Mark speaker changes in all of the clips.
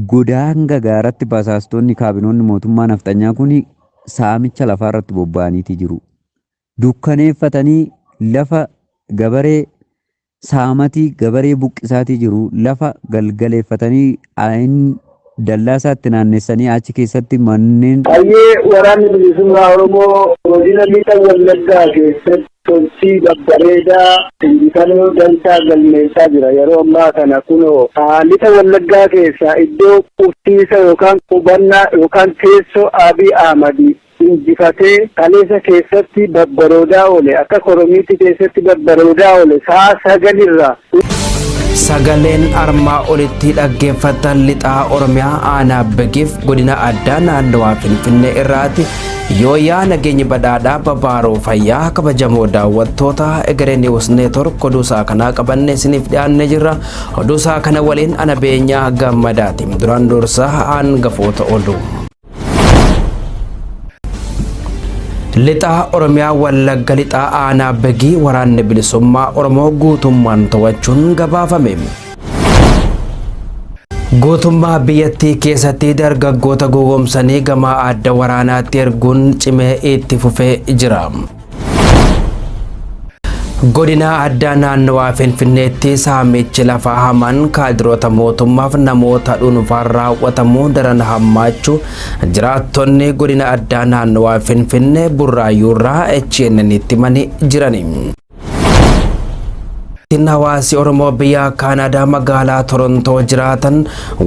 Speaker 1: Godaanga gaaratti basaastonni kaabinoonni mootummaa nafxanyaa kun saamicha lafaa irratti bobba'aniiti jiru. Dukkaneeffatanii lafa gabaree saamatii gabaree buqqisaatii jiru lafa galgaleeffatanii dallaasaatti naannessanii achi keessatti manneen.
Speaker 2: Baay'ee waraanni bilisummaa Oromoo godina lixa Wallaggaa keessatti tolchii babbareedaa injifannoo dansaa galmeessaa jira. Yeroo ammaa kana kunoo lixa Wallaggaa keessaa iddoo qubsiisa yookaan qubannaa yookaan teessoo Abiy Ahmad injifatee kaleessa keessatti babbaroodaa oole akka koromiitti keessatti babbaroodaa oole sa'a 9
Speaker 3: Sagaleen armaa olitti dhaggeeffatan lixaa Oromiyaa aanaa Begiif godina addaa naannawaa Finfinnee irraati yoo yaa nageenyi badhaadhaa babaaroo fayyaa kabajamoo daawwattoota Egeree News Network oduusaa kanaa qabannee isiniif dhiyaannee jirra. Oduusaa kana waliin ana beenyaa gammadaati. Duraan dursaa hangafoota oduu. Lixaa Oromiyaa Wallagga lixaa aanaa Begii waraanni bilisummaa Oromoo guutummaan to'achuun gabaafame. Guutummaa biyyattii keessatti dargaggoota gowwoomsanii gama adda waraanaatti erguun cimee itti fufee jira. Godina addaa naannawaa Finfinneetti saamichi lafaa hamaan kaadiroota mootummaaf namoota dhuunfaan raawwatamu daran hammaachuu jiraattonni godina addaa naannawaa Finfinnee Burraayyuurraa HNN'tti himanii jirani. Hawaasi Oromoo biyya Kaanaadaa magaalaa Torontoo jiraatan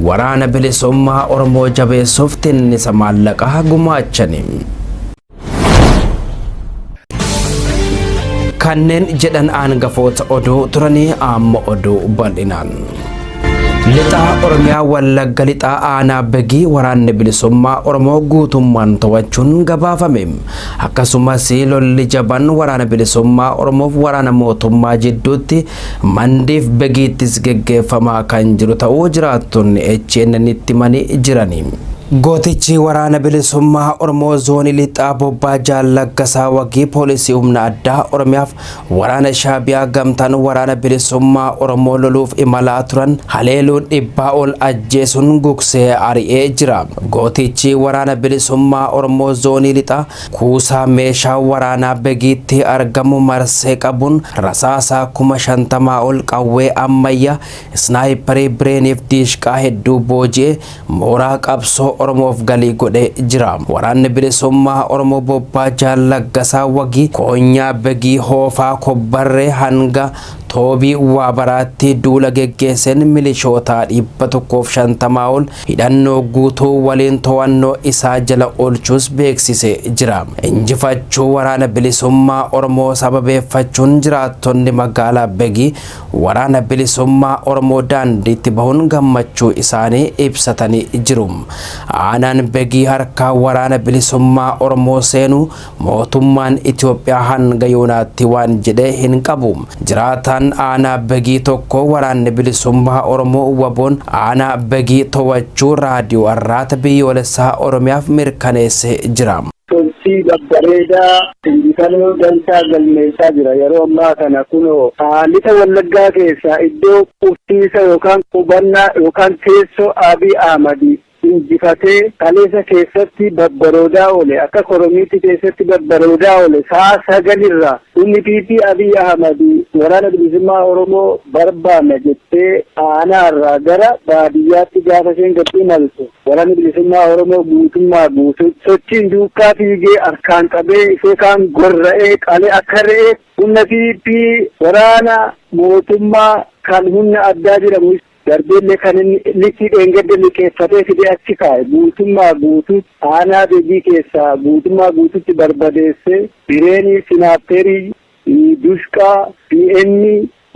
Speaker 3: waraana bilisummaa Oromoo jabeessuuf tinnisa maallaqaa gumaachani. Kanneen jedhan aangafoota oduu turanii amma oduu bal'inaan. Lixaa Oromiyaa Wallagga lixaa aanaa Begii waraanni bilisummaa Oromoo guutummaan to'achuun gabaafame. Akkasumas lolli jaban waraana bilisummaa Oromoof waraana mootummaa jidduutti Mandiif Begiittis geggeeffamaa kan jiru ta'uu jiraattonni HNN'tti himanii jirani. Gootichi waraana bilisummaa Oromoo zoonii lixaa Bobbaa Jaallaggasaa Wagii poolisii humna addaa Oromiyaaf waraana Shaabiyaa gamtaan waraana bilisummaa Oromoo loluuf imalaa turan haleeluun 100 ol ajjeesuun gugsee ari'ee jira. Gootichi waraana bilisummaa Oromoo zoonii lixaa kuusaa meeshaa waraanaa Begiitti argamu marsee qabuun rasaasaa 50,000 ol qawwee ammayyaa snaayiparii bireeniif diishqaa hedduu booji'ee mooraa qabsoo Oromoof galii godhee jira. Waraanni bilisummaa Oromoo Bobbaa Jaallaggasaa Wagii koonyaa Begii hoofaa kobbarree hanga Toobii Waabaraatti duula geggeesseen milishoota 150 ol hidhannoo guutuu waliin to'annoo isaa jala oolchuus beeksisee jira. Injifachuu waraana bilisummaa Oromoo sababeeffachuun jiraattonni magaalaa Begii waraana bilisummaa Oromoo daandiitti bahuun gammachuu isaanii ibsatanii jiru. Aanaan Begii harkaa waraana bilisummaa Oromoo seenuu mootummaan Itoophiyaa hanga yoonaatti waan jedhee hin qabu. Jiraataan aanaa Begii tokko waraanni bilisummaa Oromoo waboon aanaa Begii to'achuu raadiyoo Arraata biyyoolessaa Oromiyaaf mirkaneessee jira.
Speaker 2: Tolchii babbareedaa injifannoo dansaa galmeessaa jira. Yeroo ammaa kana kunoo lixa Wallaggaa keessaa iddoo qubsiisa yookaan qubannaa yookaan teessoo Abiy Ahmad injifatee kaleessa keessatti babbaroodaa oole akka koromiitti keessatti babbaroodaa oole sa'a 9 UNPP Abiy Ahmad waraana bilisummaa Oromoo barbaanna jettee aanaarraa gara baadiyyaatti gaafa isheen gad imaltu waraanni bilisummaa Oromoo guutummaa guutuu sochiin duukaa fiigee harkaan qabee ishee kaan gorra'ee qalee akka re'ee UNPP waraana mootummaa kan humna addaa jedhamu darbeellee kan inni liqii dheengadde liqeeffatee fidee achi kaa'e guutummaa guutuu aanaa Begii keessaa guutummaa guututti barbadeessee bireenii sinaapperii dushqaa PM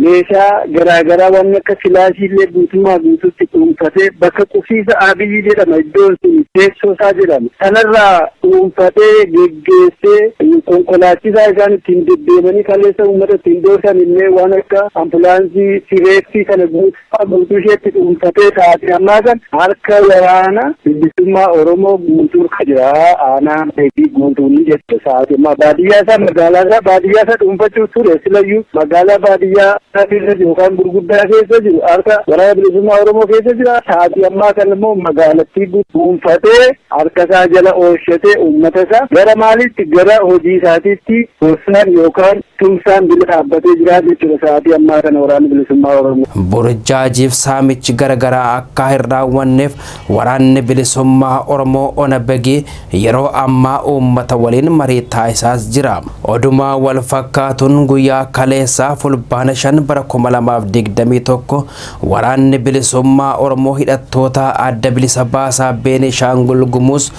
Speaker 2: meeshaa garaagaraa waan akka kilaashiillee guutummaa guututti dhuunfatee bakka qubsiisa Abiyyi jedhama iddoon sun teessoo isaa jedhama. Kanarraa dhuunfatee geggeessee konkolaachisaa isaan ittiin deddeemanii kaleessa uummata ittiin doorsan illee waan akka ambulaansii sireettii kana guutuu isheetti dhuunfatee taate ammaa kan harka waraana bilisummaa Oromoo guutuu jira. Aanaa Begii guutuun jette sa'aatii ammaa baadiyyaa isaa magaalaa isaa baadiyyaa isaa dhuunfachuu ture silayyuu magaalaa baadiyyaa keessa jiru kan gurguddaa keessa jiru harka waraana bilisummaa Oromoo keessa jira. Sa'aatii ammaa kan immoo magaalattii dhuunfatee harka isaa jala oolchatee uummata isaa gara maalitti gara hojii isaatiitti gorsaan yookaan tumsaan bila dhaabbatee jira jechuudha. Sa'aatii ammaa kana waraana bilisummaa Oromoo.
Speaker 3: Burjaajiif saamichi garagaraa akka hin raawwanneef waraanni bilisummaa Oromoo ona bagee yeroo ammaa uummata waliin marii taasisaas jira. Odumaa wal fakkaatuun guyyaa kaleessaa fulbaana 5 bara 2021 waraanni bilisummaa Oromoo hidhattoota adda bilisa baasaa Beenishaangul Gumuz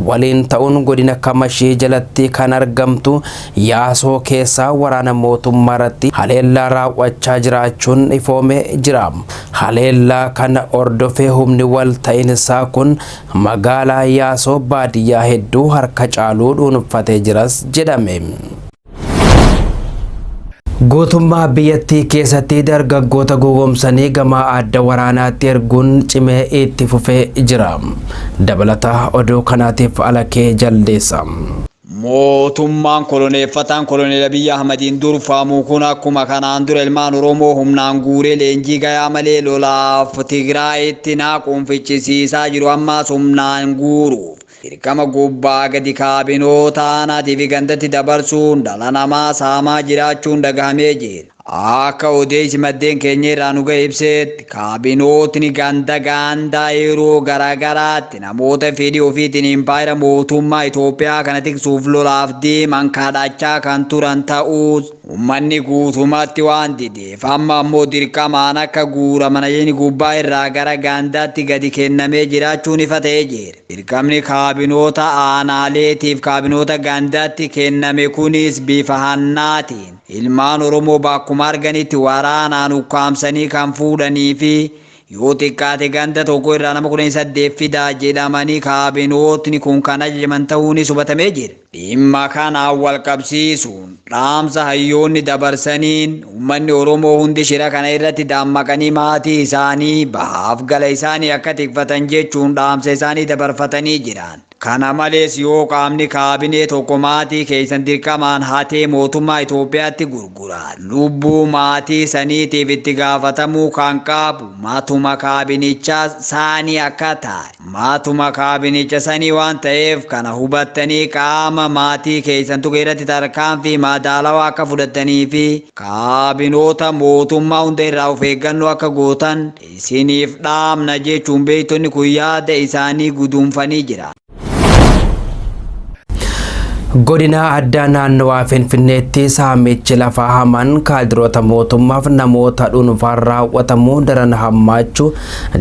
Speaker 3: waliin ta'uun godina Kamashii jalatti kan argamtu Yaasoo keessaa waraana mootummaa irratti haleellaa raawwachaa jiraachuun ifoomee jira. Haleellaa kana ordofee humni wal ta'iinsaa kun magaalaa Yaasoo baadiyyaa hedduu harka caaluu dhuunfatee jiras jedhame. Guutummaa biyyattii keessatti dargaggoota gowwoomsanii gama adda waraanaatti erguun cimee itti fufee jira. Dabalataa oduu kanaatiif Alakee Jaldeessa.
Speaker 4: Mootummaan koloneeffataan koloneel Abiyyi Ahmadiin durfamu kun akkuma kanaan dura ilmaan Oromoo humnaan guuree leenjii gayaa malee lolaaf Tigraayitti naaquun fichisiisaa jiru ammaas humnaan guuruuf dirqama gubbaa gadi kaabinoota aanaatii fi gandatti dabarsuun dhala namaa saamaa jiraachuun dhagahamee jira. Akka odeessi maddeen keenya irraa nu ga'e ibsetti kaabinootni gandaa yeroo garaagaraatti namoota fedhii ofiitiin impaayera mootummaa Itoophiyaa kana tiksuuf lolaaf deeman kadhachaa kan turan ta'us uummanni guutummaatti waan dideef amma ammoo dirqamaan akka guuraman ajajni gubbaa irraa gara gandaatti gadi kennamee jiraachuun ifa ta'ee jira. Dirqamni kaabinoota aanaaleetiif kaabinoota gandaatti kenname kunis bifa hannaatiin ilmaan Oromoo bakkuma arganitti waraanaan ukkaamsanii kan fuudhanii fi yoo xiqqaate ganda tokko irraa nama 18 fidaa jedhamanii kaabinootni kun kan ajajaman ta'uunis hubatamee jira. Dhimma kanaan wal qabsiisuun dhaamsa hayyoonni dabarsaniin uummanni Oromoo hundi shira kana irratti dammaqanii maatii isaanii bahaaf gala isaanii akka tikfatan jechuun dhaamsa isaanii dabarfatanii jiran. Kana malees yoo qaamni kaabinee tokko maatii keessan dirqamaan hatee mootummaa Itoophiyaatti gurgura lubbuu maatii saniitiif itti gaafatamuu kan qabu maatuma kaabinichaa saanii akka ta'e maatuma kaabinicha sanii waan ta'eef kana hubattanii qaama maatii keessan tokko irratti tarkaanfii madaalawaa akka fudhatanii fi kaabinoota mootummaa hunda irraa of eeggannoo akka gootan isiniif dhaamna jechuun beektonni kun yaada isaanii guduunfanii jira.
Speaker 3: Godina addaa naannawaa Finfinneetti saamichi lafaa hamaan kaadiroota mootummaaf namoota dhuunfaan raawwatamu daran hammaachuu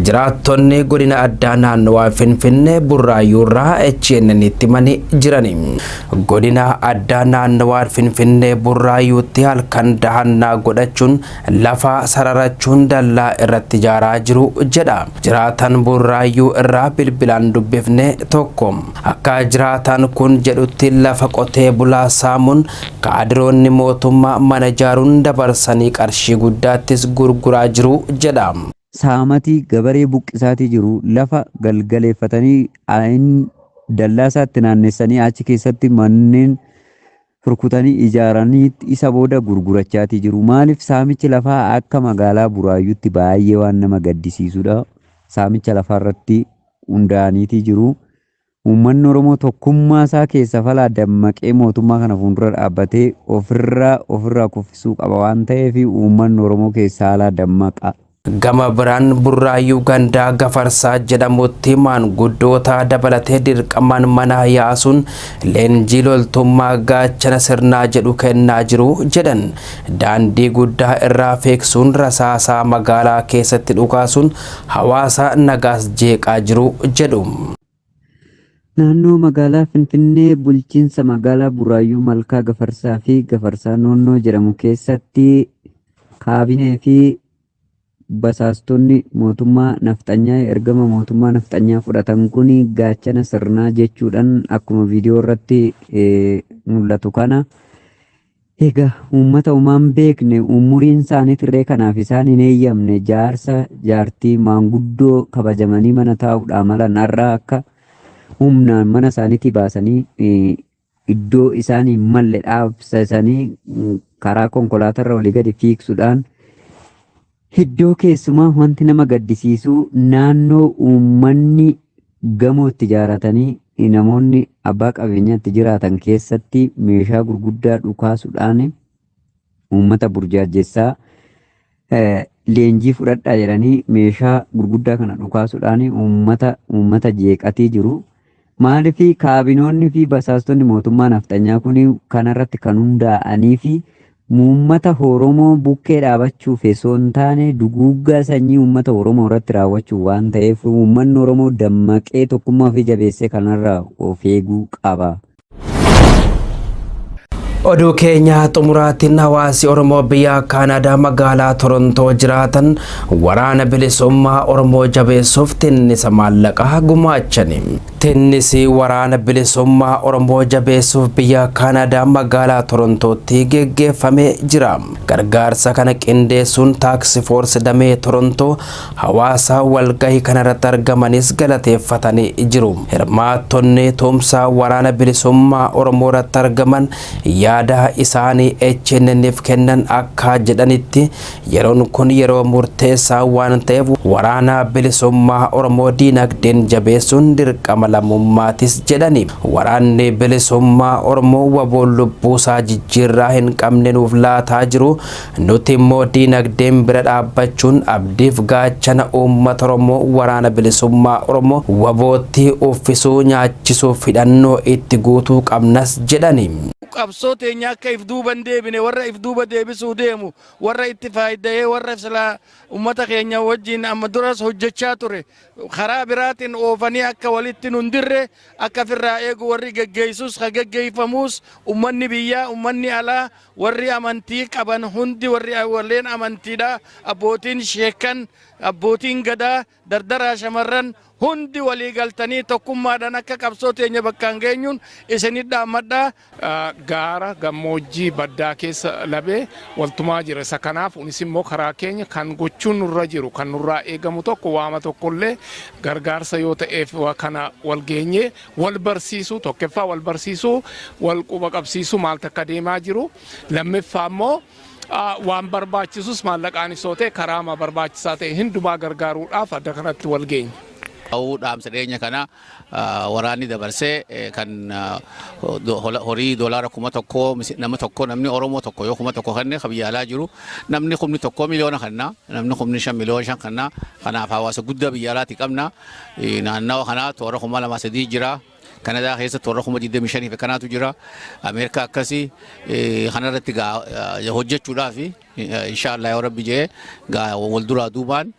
Speaker 3: jiraattonni godina addaa naannawaa Finfinnee Burraayyuurraa HNN'tti himanii jirani. Godina addaa naannawaa Finfinnee Burraayyuutti halkan dahannaa godhachuun lafa sararachuun dallaa irratti ijaaraa jiru jedha. Jiraatan Burraayyuu irraa bilbilaan dubbifne tokko akka jiraatan kun jedhutti lafa qotee bulaa saamuun kaadiroonni mootummaa mana ijaaruun dabarsanii qarshii guddaattis gurguraa jiru jedha.
Speaker 1: Saamatii gabaree buqqisaatii jiru lafa galgaleeffatanii dallaa isaatti naannessanii achi keessatti manneen furkutanii ijaaranii isa booda gurgurachaatii jiru. Maaliif saamichi lafaa akka magaalaa Buraayyuutti baay'ee waan nama gaddisiisudha. Saamicha lafaa irratti hundaa'aniitii jiru. Uummanni Oromoo tokkummaa isaa keessa falaa dammaqee mootummaa kana fuuldura dhaabbatee ofirraa kuffisuu qaba waan ta'eef uummanni Oromoo keessa haala dammaqa.
Speaker 3: Gama biraan Burraayyuu gandaa Gafarsaa jedhamutti maanguddoota dabalatee dirqamaan mana yaasuun leenjii loltummaa gaachana sirnaa jedhu kennaa jiru jedhan. Daandii guddaa irraa feeksuun rasaasaa magaalaa keessatti dhukaasuun hawaasa nagaas jeeqaa jiru jedhu.
Speaker 1: Naannoo magaalaa Finfinnee bulchiinsa magaalaa Burraayyuu Malkaa Gafarsaa fi Gafarsaa Noonnoo jedhamu keessatti kaabinee fi basaastonni mootummaa nafxanyaa ergama mootummaa nafxanyaa fudhatan kun gaachana sirnaa jechuudhaan akkuma viidiyoo irratti mul'atu kana egaa uummata uumaan beekne umuriin isaanii tirree kanaaf isaan hin eeyyamne jaarsa jaartii maanguddoo kabajamanii mana taa'uudhaa malan har'a akka humnaan mana isaaniitti baasanii iddoo isaanii malle dhaabsisanii karaa konkolaataa irra olii gadi fiigsuudhaan Iddoo keessumaa wanti nama gaddisiisu naannoo uummanni gamootti ijaaratanii namoonni abbaa qabeenyaatti jiraatan keessatti meeshaa gurguddaa dhukaasuudhaan uummata burjaajessaa leenjii fudhadhaa jedhanii meeshaa gurguddaa kana dhukaasuudhaan uummata jeeqatii jiru. Maaliif kaabinoonni fi basaastonni mootummaa nafxanyaa kun kanarratti kan hundaa'anii fi uummata Oromoo bukkee dhaabachuuf osoo hin taane duguuggaa sanyii uummata Oromoo irratti raawwachuu waan ta'eef uummanni Oromoo dammaqee tokkummaa fi jabeessee kanarraa of eeguu qaba.
Speaker 3: Oduu keenya xumuraatiin hawaasi Oromoo biyya Kaanaadaa magaalaa Torontoo jiraatan waraana bilisummaa Oromoo jabeessuuf tinnisa maallaqaa gumaachani. Tinnisi waraana bilisummaa Oromoo jabeessuuf biyya Kaanaadaa magaalaa Torontootti geggeeffamee jira. Gargaarsa kana qindeessuun taaksii foorsi damee Torontoo hawaasa walgahii kanarratti argamanis galateeffatanii jiru. Hirmaattonni tumsa waraana bilisummaa Oromoo irratti argaman yaada isaanii HNN'f kennan akka jedhanitti yeroon kun yeroo murteessaa waan ta'eef waraana bilisummaa Oromoo diinagdeen jabeessuun dirqama lammummaatis jedhani. Waraanni bilisummaa Oromoo waboon lubbuusaa jijjiirraa hin qabne nuuf laataa jiru. Nuti immoo diinagdeen bira dhaabbachuun abdiif gaachana uummata Oromoo waraana bilisummaa Oromoo wabootti uffisuu nyaachisuuf hidhannoo itti guutuu qabnas jedhani.
Speaker 5: Qabsoo teenya akka if duuban deebine warra if duuba deebisuu deemu warra itti faayida'ee warra silaa ummata keenya wajjin amma duras hojjechaa ture karaa biraatiin oofanii akka walitti nun dirre akka firraa eegu warri geggeessus ka geggeeffamus ummanni biyyaa ummanni alaa warri amantii qaban hundi warri walleen amantiidha abbootiin sheekan abbootiin gadaa dardaraa shamarran hundi walii galtanii tokkummaadhaan akka qabsoo teenya bakkaan geenyuun isinit dhaammadhaa.
Speaker 6: Gaara gammoojjii baddaa keessa labee waltumaa jira. Isa kanaaf unis immoo karaa keenya kan gochuun nurra jiru kan nurraa eegamu tokko waama tokkollee gargaarsa yoo ta'eef kana wal geenyee wal barsiisuu tokkoffaa wal barsiisuu wal quba qabsiisuu maal takka deemaa jiru lammaffaa immoo waan barbaachisus maallaqaanis yoo ta'e karaa barbaachisaa ta'e hundumaa gargaaruudhaaf adda kanatti wal geenya.
Speaker 7: Dhaamsa dhiyeenya kana waraanni dabarsee kan horii doolaara 1,000 nama tokko namni Oromoo tokko yoo 1,000 kanneen biyya alaa jiru namni 1,000 miliyoona kanna namni 5 miliyoona kanna kanaaf hawaasa guddaa biyya alaati qabna naannawa kana toora 2,300 jira. Kanadaa keessa toora 25 fi kanaatu jira. Ameerikaa akkasii kanarratti hojjechuudhaaf inshallah yaa rabbi jee wal duraa duubaan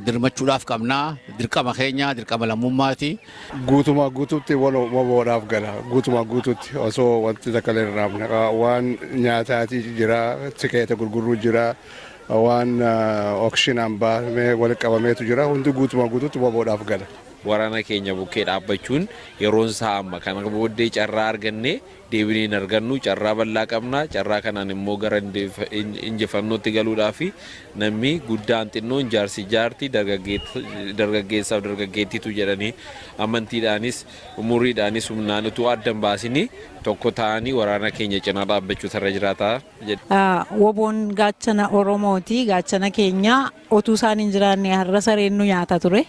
Speaker 7: dirmachuudhaaf qabnaa dirqama keenya dirqama lammummaati.
Speaker 8: Guutumaa guutuutti waboodhaaf gala guutumaa guutuutti osoo wanti takka irraafne waan nyaataati jira tikeeta gurguruu jira waan okshinaan baafamee wal qabameetu jira hundi guutumaa guutuutti waboodhaaf gala.
Speaker 9: Waraana keenya bukkee dhaabbachuun yeroon isaa amma kana booddee carraa arganne deebinee argannu carraa bal'aa qabna carraa kanaan immoo gara injifannootti galuudhaaf namni guddaan xinnoon jaarsi jaartii dargaggeessaaf dargaggeettiitu jedhanii amantiidhaanis umuriidhaanis humnaan utuu addan baasanii tokko ta'anii waraana keenya cinaa dhaabbachuu irra jiraata jedha.
Speaker 10: Woboon gaachana Oromooti gaachana keenya otuu isaan hin jiraanne har'a sareen nu nyaata ture.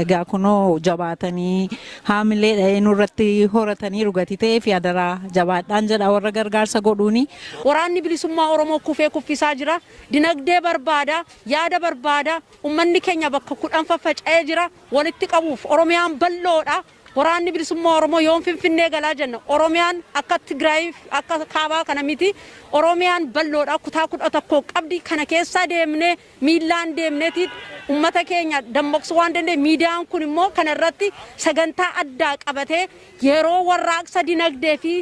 Speaker 10: Gaakunoo jabaatanii haamilee nurratti horatanii dhugaatii ta'ee fi adaraa jabaadhaan jedha warra gargaarsa godhuuni.
Speaker 11: Waraanni bilisummaa Oromoo kufee kuffisaa jira. Dinagdee barbaada, yaada barbaada. Uummanni keenya bakka 10 faffaca'ee jira. Walitti qabuuf Oromiyaan bal'oodha. Waraanni bilisummaa Oromoo yoon Finfinnee galaa jenna Oromiyaan akka Tigraay akka kaabaa kana miti Oromiyaan bal'oodha kutaa 11 qabdi kana keessa deemnee miilaan deemneeti ummata keenya dammaqsuu waan dandeenye miidiyaan kun immoo kana irratti sagantaa addaa qabatee yeroo warraaqsa dinagdee fi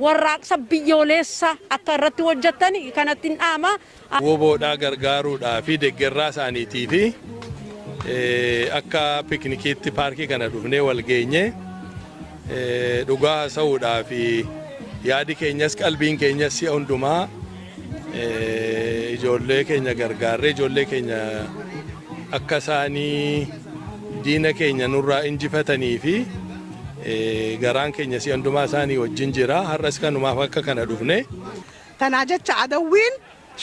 Speaker 11: warraaqsa biyyoolessa akka irratti hojjetan kanatti dhaama.
Speaker 8: Woboodhaa gargaaruudhaa fi deeggarraa isaaniitii fi akka piknikiitti paarkii kana dhufnee wal geenye dhugaa haasa'uudhaa fi yaadi keenyas qalbiin keenyas si'a hundumaa ijoollee keenya gargaarree ijoollee keenya akka isaanii diina keenya nurraa injifatanii fi garaan keenya si'a hundumaa isaanii wajjin jira har'as kanumaaf akka kana dhufne.
Speaker 12: Kanaa jecha adawwiin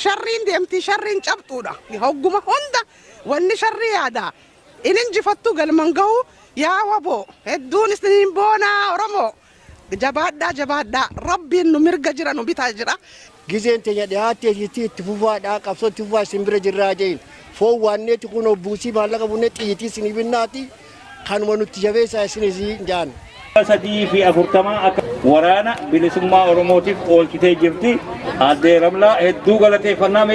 Speaker 12: sharriin deemti sharriin cabxuudha hogguma hunda wanni sharri yaada inin jifattu galman gahu yaa wabo hedduun isiniin boonaa Oromoo jabaadhaa rabbiin nu mirga jira nu bitaa jira
Speaker 13: gizeen teenya dhiyaattee jirti itti fufaadhaa qabsoo itti fufaa simbira jirraa jeen foon waanneetti kun buusii maallaqa bunne xiyyitii isinii binnaati kanuma nutti jabeessaa isinis jaan.
Speaker 14: 340 akka waraana bilisummaa Oromootiif oolchitee jirti addee Ramlaa hedduu galateeffannaa.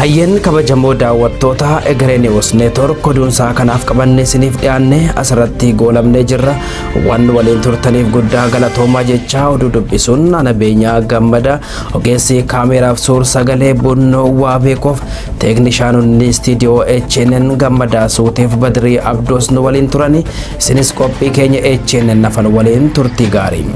Speaker 3: Hayyen kabajamoo daawwattoota Egeree News Network oduunsaa kanaaf qabannee isiniif dhiyaanne asirratti goolamnee jirra waan waliin turtaniif guddaa galatoomaa jechaa oduu dubbisuun ana Beenyaa Gammada ogeessi kaameraaf suur sagalee Bunnoo Waabeekoof teeknishaanonni istiidiyoo HNN Gammadaa Suutiif Badrii Abdoos nu waliin turani isinis qophii keenya HNN nafan waliin turtii gaarii.